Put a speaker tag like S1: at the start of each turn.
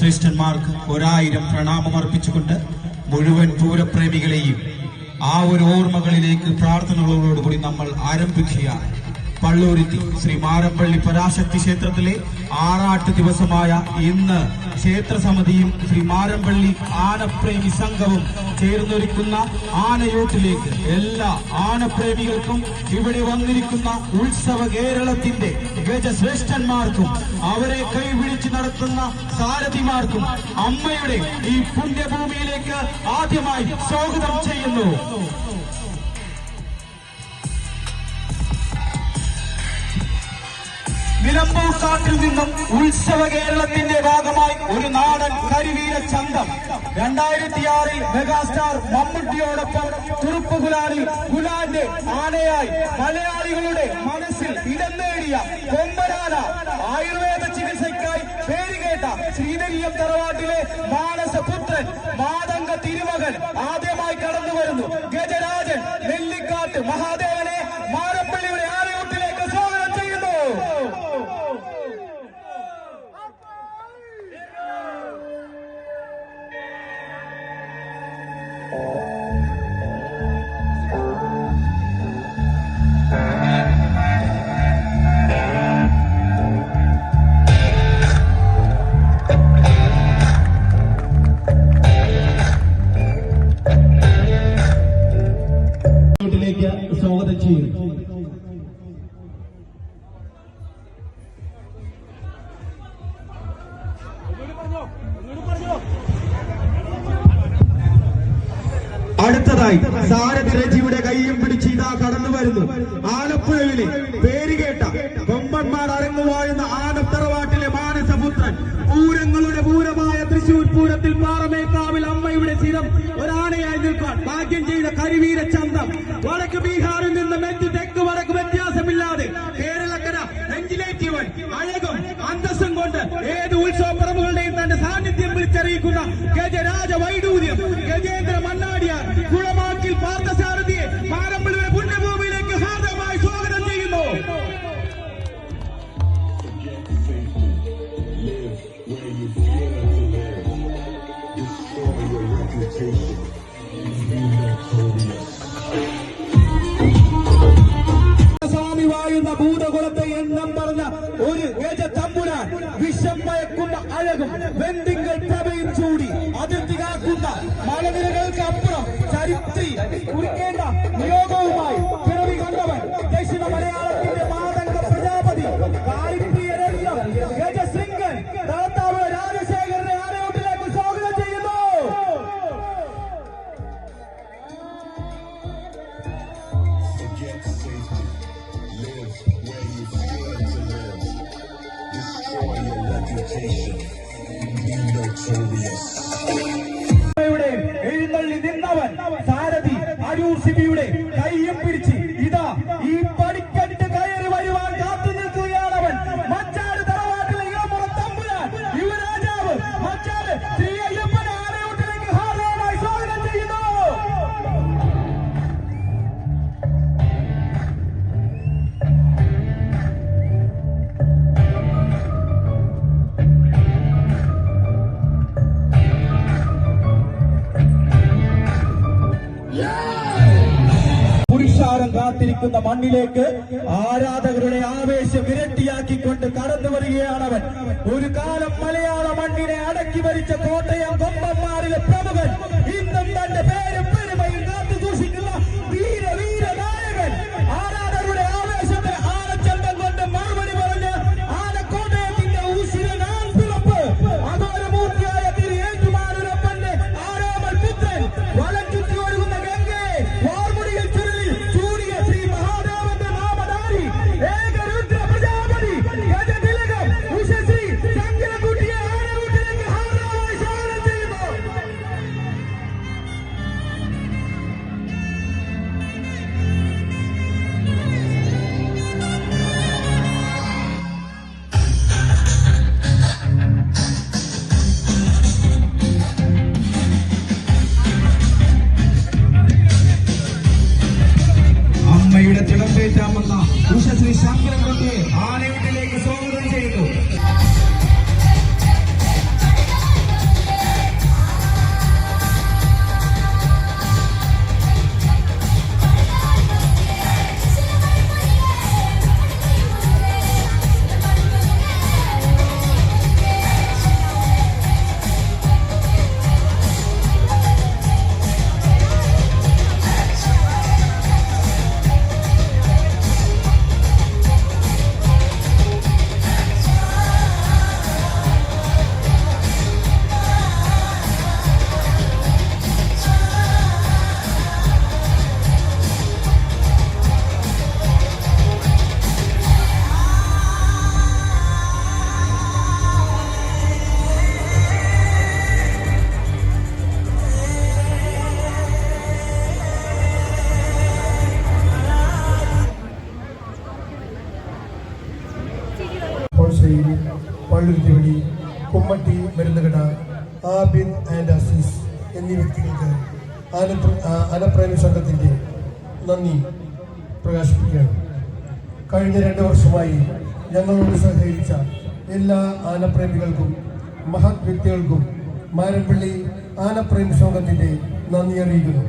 S1: ഗജശ്രേഷ്ഠന്മാർക്ക് 1000 പ്രണാമമർപ്പിച്ചുകൊണ്ട് മുഴുവൻ പൂരപ്രേമികളെയും ആ ഒരു ഓർമ്മകളിലേക്ക് പ്രാർത്ഥനകളോടുകൂടി നമ്മൾ ആരംഭിക്കുകയാണ്. പള്ളൂരുത്തി ശ്രീ മാരപ്പള്ളി പരാശക്തി ക്ഷേത്രത്തിലെ ആറാട്ട് ദിവസമായ ഇന്ന് ക്ഷേത്രസമിതിയും ശ്രീ മാരപ്പള്ളി ആനപ്രേമി സംഘവും ചേർന്നൊരുക്കുന്ന ആനയൂട്ടിലേക്ക് എല്ലാ ആനപ്രേമികൾക്കും ഇവിടെ വന്നിരിക്കുന്ന ഉത്സവ കേരളത്തിന്റെ ഗജശ്രേഷ്ഠന്മാർക്കും അവരെ കൈപിടിച്ച് നടത്തുന്ന സാരഥിമാർക്കും അമ്മയുടെ ഈ പുണ്യഭൂമിയിലേക്ക് ആദ്യമായി സ്വാഗതം ചെയ്യുന്നു. നിലമ്പൂർക്കാട്ടിൽ നിന്നും ഉത്സവ കേരളത്തിന്റെ ഭാഗമായി ഒരു നാടൻ കരിവീര ചന്തം 2006 മെഗാസ്റ്റാർ മമ്മൂട്ടിയോടൊപ്പം തുറുപ്പ് ഗുലാന്റെ ആനയായി മലയാളികളുടെ മനസ്സിൽ ഇടം നേടിയ കൊമ്പനാന ആയുർവേദ ചികിത്സയ്ക്കായി പേരുകേട്ട ശ്രീധരിയം തറവാട്ടിലെ മാനസപുത്രൻ മാതംഗ തിരുമകൻ ആദ്യമായി കടന്നു വരുന്നു. ഗജരാജൻ നെല്ലിക്കാട്ട് മഹാദേവനെ മാരപ്പള്ളിയുടെ ആനയൂട്ടിലേക്ക് സ്വാഗതം ചെയ്യുന്നു. സ്വാഗതം ചെയ്യുന്നു. അടുത്തതായി സാരഥി രജിയുടെ കൈയും പിടിച്ച് ഇതാ കടന്നു വരുന്നു. ആലപ്പുഴയിലെ പേരുകേട്ട കൊമ്പന്മാർ അരങ്ങുവാഴുന്ന ആനത്തറവാട്ടിലെ മാനസപുത്രൻ പൂരങ്ങളുടെ പൂരമായ തൃശൂർ പൂരത്തിൽ പാറമേക്കാവിൽ അമ്മയുടെ സ്ഥിരം ഒരാനയായി നിൽക്കാൻ ഭാഗ്യം ചെയ്ത കരിവീര ചന്തം വടക്ക് ബീഹാറിൽ നിന്ന് മെച്ച് തെക്ക് വടക്ക് വ്യത്യാസമില്ലാതെ കേരളക്കര നെഞ്ചിലേറ്റിയവൻ അഴകും അന്തസ്സും കൊണ്ട് ഏത് ഉത്സവ പറമ്പുകളുടെയും തന്റെ സാന്നിധ്യം വിളിച്ചറിയിക്കുന്ന ഗജരാജ വൈഡൂര്യം ഗജേന്ദ്ര മണ്ണാടിയാർ കുളമാക്കിൽ പാർത്ഥസാരഥിയെ മാരപ്പള്ളിയുടെ പുണ്യഭൂമിയിലേക്ക് ഹാർദമായി സ്വാഗതം ചെയ്യുന്നു. സ്വാമി വായുന്ന ഭൂതകുളത്തെ എണ്ണം പറഞ്ഞ ഒരു ഗജ തമ്പുരാൻ വിഷം മയക്കുന്ന അഴകും വെന്തിങ്കൽ പ്രഭയും ചൂടി അതിർത്തി കാക്കുന്ന മലനിരകൾക്ക് അപ്പുറം ചരിത്രി കുറിക്കേണ്ട നിയോഗവുമായി പിറവി കണ്ടവൻ ദക്ഷിണ മലയാളത്തിന്റെ മാതംഗ പ്രജാപതി കാളിപ്രിയ രത്നം ഗജശൃംഗൻ തളത്താവ് രാജശേഖരനെ ആനയൂട്ടിലേക്ക് സ്വാഗതം ചെയ്യുന്നു. എഴുന്നള്ളി നിന്നവൻ സാരഥി അരൂർ സിബിയുടെ കൈയും പിടിച്ച് ഇതാ ഈ പടിക്കെട്ട് കയറി വരുവാൻ കാത്തു നിൽക്കുകയാണവൻ. മച്ചാട് തറവാട്ടിലെ ഇളമുറ തമ്പുരാൻ യുവരാജാവ് മച്ചാട് ശ്രീ അയ്യപ്പനെ ആനയൂട്ടിലേക്ക് ഹാർദവമായി സ്വാഗതം ചെയ്യുന്നു. പുരുഷാരം കാത്തിരിക്കുന്ന മണ്ണിലേക്ക് ആരാധകരുടെ ആവേശം ഇരട്ടിയാക്കിക്കൊണ്ട് കടന്നു വരികയാണവൻ. ഒരു കാലം മലയാള മണ്ണിനെ അടക്കി ഭരിച്ച കോട്ടയം കൊമ്പന്മാരിലെ പ്രമുഖൻ ഇന്നും തന്റെ പേരും പെരുമയും കാത്തു സൂക്ഷിക്കുന്ന വീരനായകൻ. ആരാധകരുടെ ആവേശത്തിന് ആനച്ചന്തം കൊണ്ട് മറുപടി പറഞ്ഞ് ആനക്കോട്ടയത്തിന്റെ ഉശിരൻ ആൺപിറപ്പ് അഘോരമൂർത്തിയായ തിരു ഏറ്റുമാനൂരപ്പന്റെ ആരോമൽ പുത്രൻ വലം ചുറ്റി ഒഴുകുന്ന ഗംഗയെ വാർമുടിയിൽ ചുരുളി ചൂടിയ ശ്രീ മഹാദേവന്റെ നാമധാരി ഏകരുദ്ര പ്രജാപതി ഗജതിലകം ഉഷശ്രീ ശങ്കരകുട്ടിയെ ആനയൂട്ടിലേക്ക് ഹാർദവമായി സ്വാഗതം ചെയ്യുന്നു.
S2: കൊമ്മട്ടി മരുന്നുകട, ആബിദ് ആൻഡ് അസീസ് എന്നീ വ്യക്തികൾക്ക് ആനപ്രേമി സംഘത്തിൻ്റെ നന്ദി പ്രകാശിപ്പിക്കുകയാണ്. കഴിഞ്ഞ 2 വർഷമായി ഞങ്ങളോട് സഹകരിച്ച എല്ലാ ആനപ്രേമികൾക്കും മഹത് വ്യക്തികൾക്കും മാരൻപള്ളി ആനപ്രേമി സംഘത്തിൻ്റെ നന്ദി അറിയിക്കുന്നു.